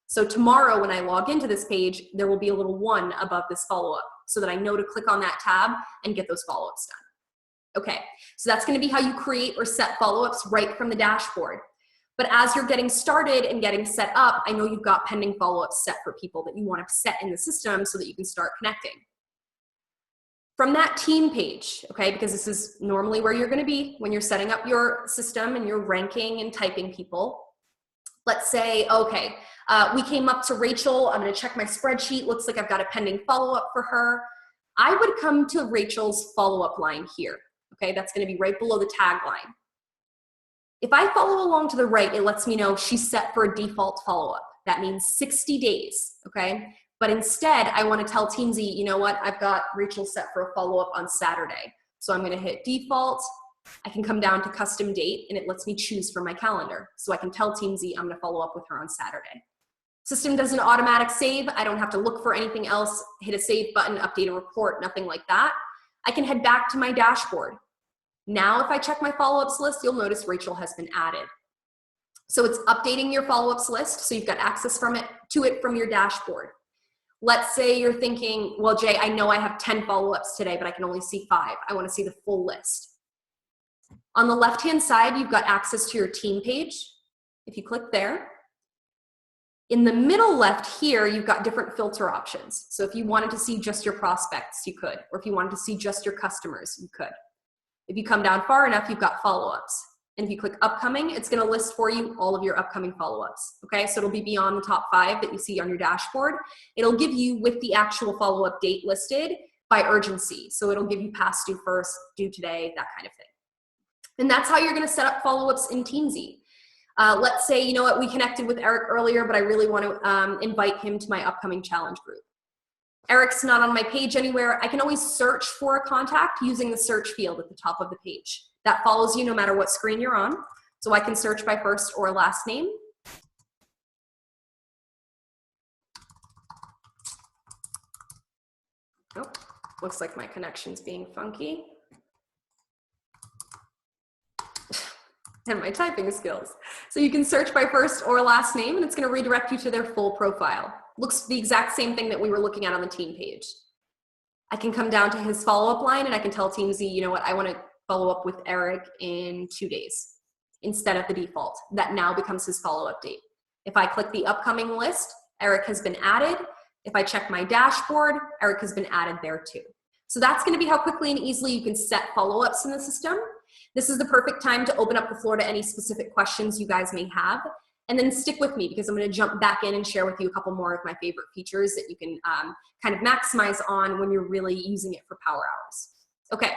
So tomorrow when I log into this page, there will be a little 1 above this follow-up so that I know to click on that tab and get those follow-ups done. Okay, so that's going to be how you create or set follow-ups right from the dashboard. But as you're getting started and getting set up, I know you've got pending follow-ups set for people that you want to set in the system so that you can start connecting. From that team page, okay, because this is normally where you're going to be when you're setting up your system and you're ranking and typing people. Let's say, okay, we came up to Rachel. I'm going to check my spreadsheet. Looks like I've got a pending follow-up for her. I would come to Rachel's follow-up line here. Okay, that's going to be right below the tagline. If I follow along to the right, it lets me know she's set for a default follow-up. That means 60 days, okay? But instead, I want to tell Teamzy, you know what? I've got Rachel set for a follow-up on Saturday. So I'm going to hit default. I can come down to custom date, and it lets me choose from my calendar. So I can tell Teamzy I'm going to follow up with her on Saturday. System does an automatic save. I don't have to look for anything else, hit a save button, update a report, nothing like that. I can head back to my dashboard. Now, if I check my follow-ups list, you'll notice Rachel has been added. So it's updating your follow-ups list, so you've got access to it from your dashboard. Let's say you're thinking, well, Jay, I know I have 10 follow-ups today, but I can only see 5. I want to see the full list. On the left-hand side, you've got access to your team page. If you click there, in the middle left here, you've got different filter options. So if you wanted to see just your prospects, you could. Or if you wanted to see just your customers, you could. If you come down far enough, you've got follow-ups. And if you click upcoming, it's going to list for you all of your upcoming follow-ups. Okay, so it'll be beyond the top 5 that you see on your dashboard. It'll give you with the actual follow-up date listed by urgency. So it'll give you past due first, due today, that kind of thing. And that's how you're going to set up follow-ups in Teamzy. Let's say, you know what, we connected with Eric earlier, but I really want to invite him to my upcoming challenge group. Eric's not on my page anywhere. I can always search for a contact using the search field at the top of the page. That follows you no matter what screen you're on. So I can search by first or last name. Oh, looks like my connection's being funky. And my typing skills. So you can search by first or last name, and it's going to redirect you to their full profile. Looks the exact same thing that we were looking at on the team page. I can come down to his follow-up line, and I can tell Teamzy, you know what, I want to follow up with Eric in 2 days instead of the default. That now becomes his follow-up date. If I click the upcoming list, Eric has been added. If I check my dashboard, Eric has been added there too. So that's going to be how quickly and easily you can set follow-ups in the system. This is the perfect time to open up the floor to any specific questions you guys may have. And then stick with me because I'm going to jump back in and share with you a couple more of my favorite features that you can kind of maximize on when you're really using it for power hours. Okay,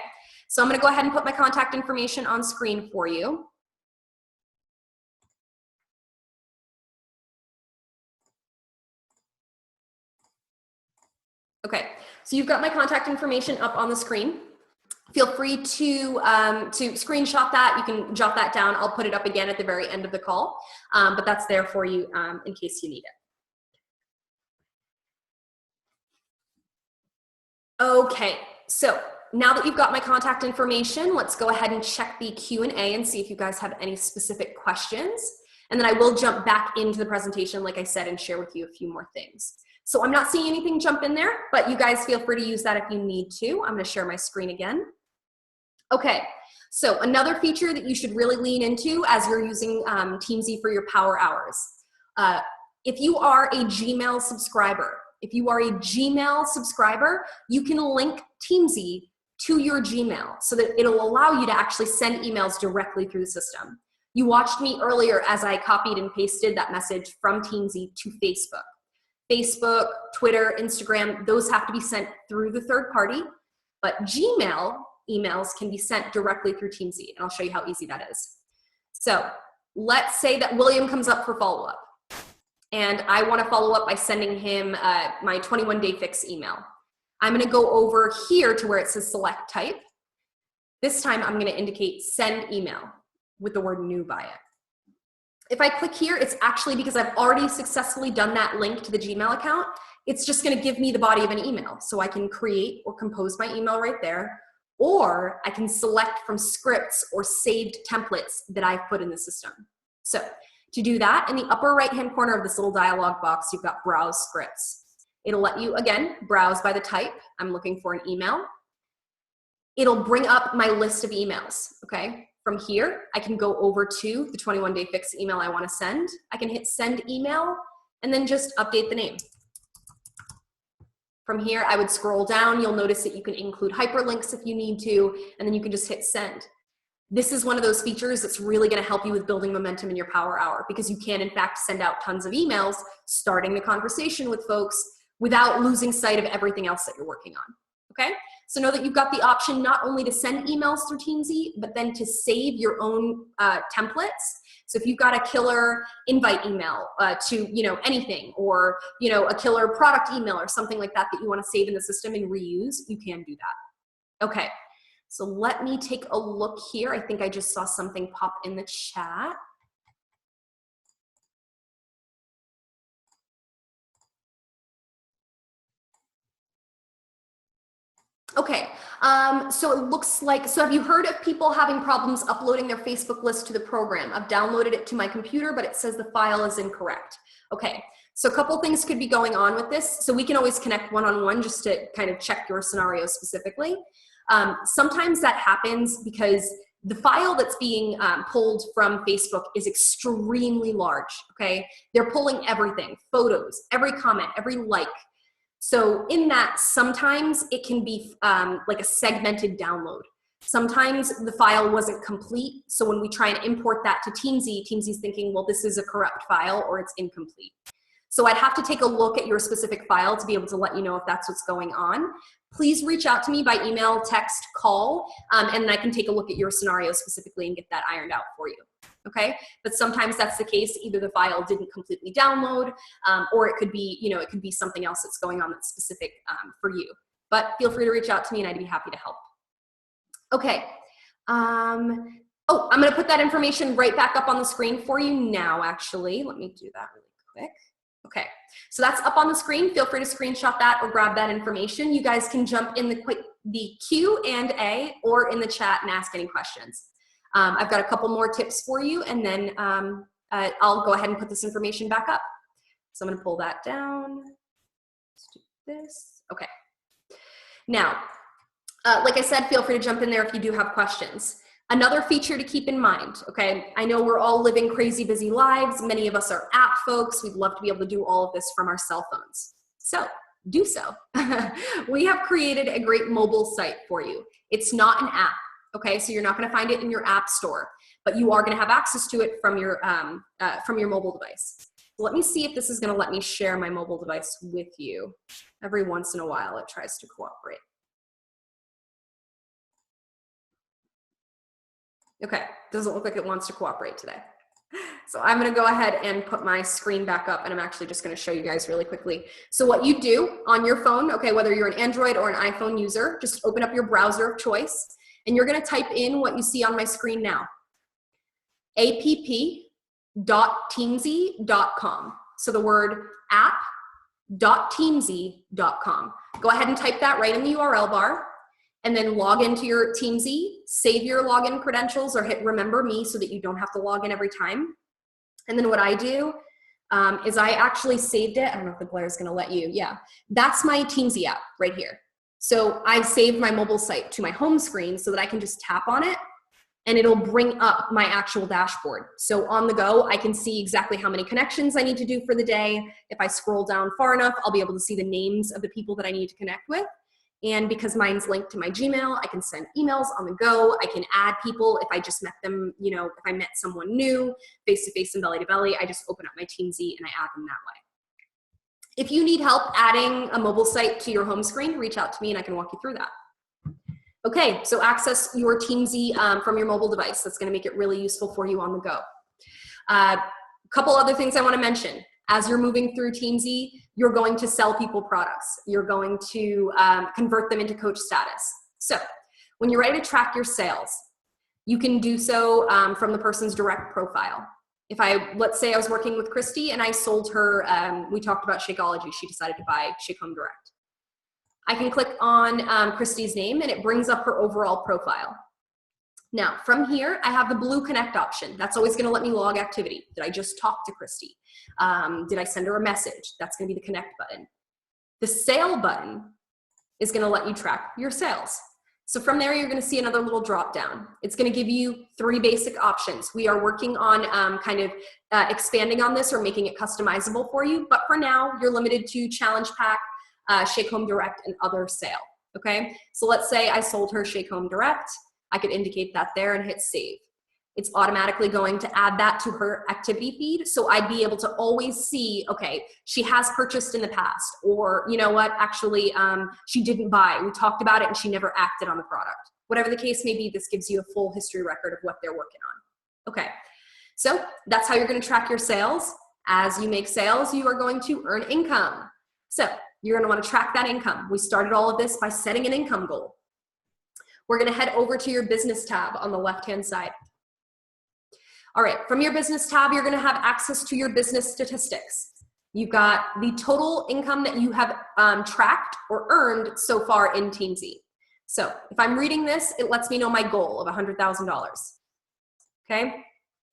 so I'm going to go ahead and put my contact information on screen for you. Okay, so you've got my contact information up on the screen. Feel free to screenshot that. You can jot that down. I'll put it up again at the very end of the call, but that's there for you in case you need it. Okay, so now that you've got my contact information, let's go ahead and check the Q&A and see if you guys have any specific questions. And then I will jump back into the presentation, like I said, and share with you a few more things. So I'm not seeing anything jump in there, but you guys feel free to use that if you need to. I'm going to share my screen again. Okay, so another feature that you should really lean into as you're using Teamzy for your power hours. If you are a Gmail subscriber, you can link Teamzy to your Gmail so that it'll allow you to actually send emails directly through the system. You watched me earlier as I copied and pasted that message from Teamzy to Facebook. Facebook, Twitter, Instagram, those have to be sent through the third party, but Gmail emails can be sent directly through Teamzy, and I'll show you how easy that is. So let's say that William comes up for follow-up, and I want to follow up by sending him my 21-day fix email. I'm going to go over here to where it says select type. This time I'm going to indicate send email with the word new by it. If I click here, it's actually because I've already successfully done that link to the Gmail account. It's just going to give me the body of an email. So I can create or compose my email right there, or I can select from scripts or saved templates that I've put in the system. So to do that, in the upper right-hand corner of this little dialog box, you've got browse scripts. It'll let you, again, browse by the type. I'm looking for an email. It'll bring up my list of emails, okay? From here, I can go over to the 21-day fix email I want to send. I can hit send email and then just update the name. From here, I would scroll down. You'll notice that you can include hyperlinks if you need to, and then you can just hit send. This is one of those features that's really going to help you with building momentum in your power hour because you can, in fact, send out tons of emails, starting the conversation with folks without losing sight of everything else that you're working on, okay? So know that you've got the option not only to send emails through Teamzy, but then to save your own templates. So if you've got a killer invite email to, anything, or, a killer product email or something like that that you want to save in the system and reuse, you can do that. Okay, so let me take a look here. I think I just saw something pop in the chat. Okay, so it looks like, so have you heard of people having problems uploading their Facebook list to the program? I've downloaded it to my computer, but it says the file is incorrect. Okay, so a couple things could be going on with this. So we can always connect one-on-one just to kind of check your scenario specifically. Sometimes that happens because the file that's being pulled from Facebook is extremely large, okay? They're pulling everything, photos, every comment, every like. So in that, sometimes it can be like a segmented download. Sometimes the file wasn't complete. So when we try and import that to Teamzy, Teamzy's thinking, well, this is a corrupt file or it's incomplete. So I'd have to take a look at your specific file to be able to let you know if that's what's going on. Please reach out to me by email, text, call, and then I can take a look at your scenario specifically and get that ironed out for you. Okay, but sometimes that's the case. Either the file didn't completely download, or it could be, it could be something else that's going on that's specific for you. But feel free to reach out to me and I'd be happy to help. Okay. Oh, I'm going to put that information right back up on the screen for you now, actually. Let me do that really quick. Okay, so that's up on the screen. Feel free to screenshot that or grab that information. You guys can jump in the Q&A or in the chat and ask any questions. I've got a couple more tips for you, and then I'll go ahead and put this information back up. So I'm going to pull that down. Let's do this. Okay. Now, like I said, feel free to jump in there if you do have questions. Another feature to keep in mind, okay, I know we're all living crazy busy lives. Many of us are app folks. We'd love to be able to do all of this from our cell phones. So do so. We have created a great mobile site for you. It's not an app. Okay, so you're not going to find it in your app store, but you are going to have access to it from your mobile device. So let me see if this is going to let me share my mobile device with you. Every once in a while, it tries to cooperate. Okay, doesn't look like it wants to cooperate today. So I'm going to go ahead and put my screen back up, and I'm actually just going to show you guys really quickly. So what you do on your phone, okay, whether you're an Android or an iPhone user, just open up your browser of choice. And you're going to type in what you see on my screen now, app.teamzy.com. So the word app.teamzy.com. Go ahead and type that right in the URL bar, and then log into your Teamzy, save your login credentials, or hit remember me so that you don't have to log in every time. And then what I do is I actually saved it. I don't know if the glare is going to let you. Yeah, that's my Teamzy app right here. So I saved my mobile site to my home screen so that I can just tap on it and it'll bring up my actual dashboard. So on the go, I can see exactly how many connections I need to do for the day. If I scroll down far enough, I'll be able to see the names of the people that I need to connect with. And because mine's linked to my Gmail, I can send emails on the go. I can add people if I just met them, if I met someone new, face-to-face and belly-to-belly, I just open up my Teamzy and I add them that way. If you need help adding a mobile site to your home screen, reach out to me and I can walk you through that. Okay, so access your Teamzy from your mobile device. That's going to make it really useful for you on the go. A couple other things I want to mention. As you're moving through Teamzy, you're going to sell people products. You're going to convert them into coach status. So when you're ready to track your sales, you can do so from the person's direct profile. If let's say I was working with Christy and I sold her, we talked about Shakeology. She decided to buy Shake Home Direct. I can click on Christy's name and it brings up her overall profile. Now from here, I have the blue connect option. That's always gonna let me log activity. Did I just talk to Christy? Did I send her a message? That's gonna be the connect button. The sale button is gonna let you track your sales. So from there, you're gonna see another little drop down. It's gonna give you 3 basic options. We are working on expanding on this or making it customizable for you, but for now, you're limited to Challenge Pack, Shake Home Direct, and other sale, okay? So let's say I sold her Shake Home Direct. I could indicate that there and hit save. It's automatically going to add that to her activity feed. So I'd be able to always see, okay, she has purchased in the past, or you know what, actually she didn't buy. We talked about it and she never acted on the product. Whatever the case may be, this gives you a full history record of what they're working on. Okay, So that's how you're going to track your sales. As you make sales, you are going to earn income. So you're going to want to track that income. We started all of this by setting an income goal. We're going to head over to your business tab on the left-hand side. All right, from your business tab, you're going to have access to your business statistics. You've got the total income that you have tracked or earned so far in Teamzy. So if I'm reading this, it lets me know my goal of $100,000. Okay?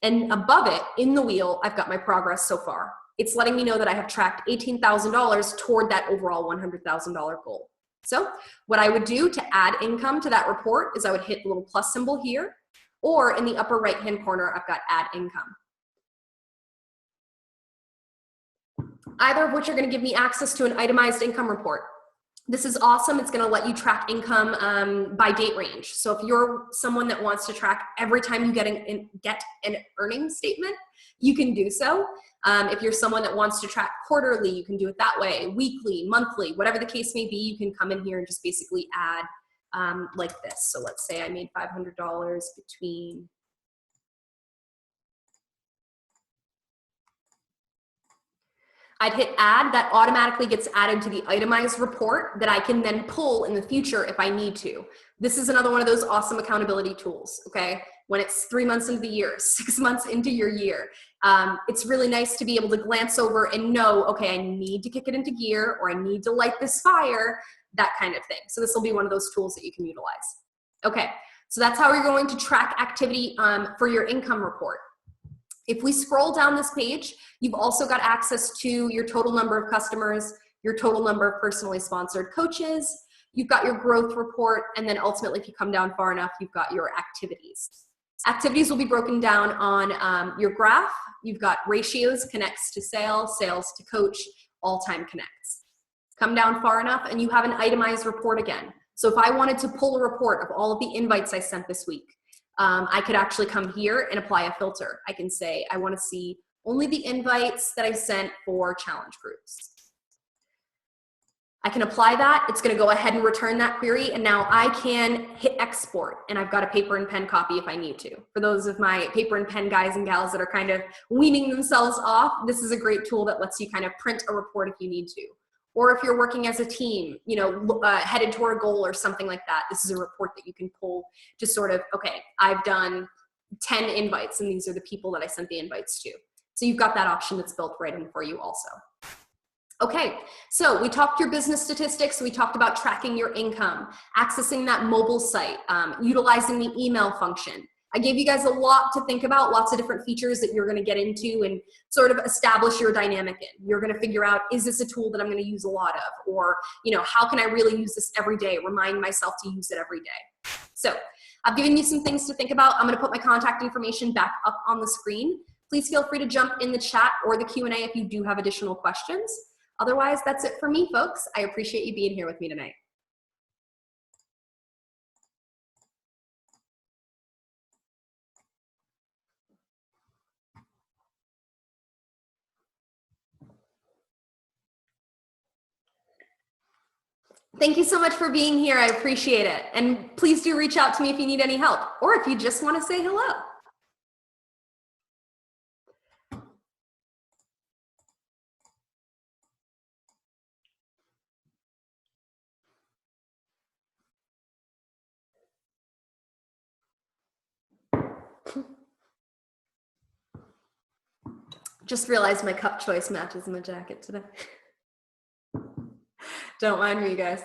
And above it, in the wheel, I've got my progress so far. It's letting me know that I have tracked $18,000 toward that overall $100,000 goal. So what I would do to add income to that report is I would hit the little plus symbol here, or in the upper right-hand corner, I've got add income. Either of which are going to give me access to an itemized income report. This is awesome. It's going to let you track income by date range. So if you're someone that wants to track every time you get an earnings statement, you can do so. If you're someone that wants to track quarterly, you can do it that way. Weekly, monthly, whatever the case may be, you can come in here and just basically add like this. So let's say I made $500 between I'd hit add. That automatically gets added to the itemized report that I can then pull in the future if I need to. This is another one of those awesome accountability tools, okay? When it's 3 months into the year, 6 months into your year, it's really nice to be able to glance over and know, okay, I need to kick it into gear, or I need to light this fire, that kind of thing. So this will be one of those tools that you can utilize. Okay, so that's how you're going to track activity for your income report. If we scroll down this page, you've also got access to your total number of customers, your total number of personally sponsored coaches, you've got your growth report, and then ultimately, if you come down far enough, you've got your activities. Activities will be broken down on your graph. You've got ratios, connects to sales, sales to coach, all-time connects. Come down far enough, and you have an itemized report again. So if I wanted to pull a report of all of the invites I sent this week, I could actually come here and apply a filter. I can say, I want to see only the invites that I sent for challenge groups. I can apply that. It's going to go ahead and return that query. And now I can hit export, and I've got a paper and pen copy if I need to. For those of my paper and pen guys and gals that are kind of weaning themselves off, this is a great tool that lets you kind of print a report if you need to. Or if you're working as a team, you know, headed toward a goal or something like that, this is a report that you can pull to sort of, okay, I've done 10 invites and these are the people that I sent the invites to. So you've got that option that's built right in for you also. Okay, so we talked your business statistics, we talked about tracking your income, accessing that mobile site, utilizing the email function. I gave you guys a lot to think about, lots of different features that you're going to get into and sort of establish your dynamic in. You're going to figure out, is this a tool that I'm going to use a lot of? Or, you know, how can I really use this every day? Remind myself to use it every day. So I've given you some things to think about. I'm going to put my contact information back up on the screen. Please feel free to jump in the chat or the Q&A if you do have additional questions. Otherwise, that's it for me, folks. I appreciate you being here with me tonight. Thank you so much for being here. I appreciate it. And please do reach out to me if you need any help, or if you just want to say hello. Just realized my cup choice matches my jacket today. Don't mind me, guys.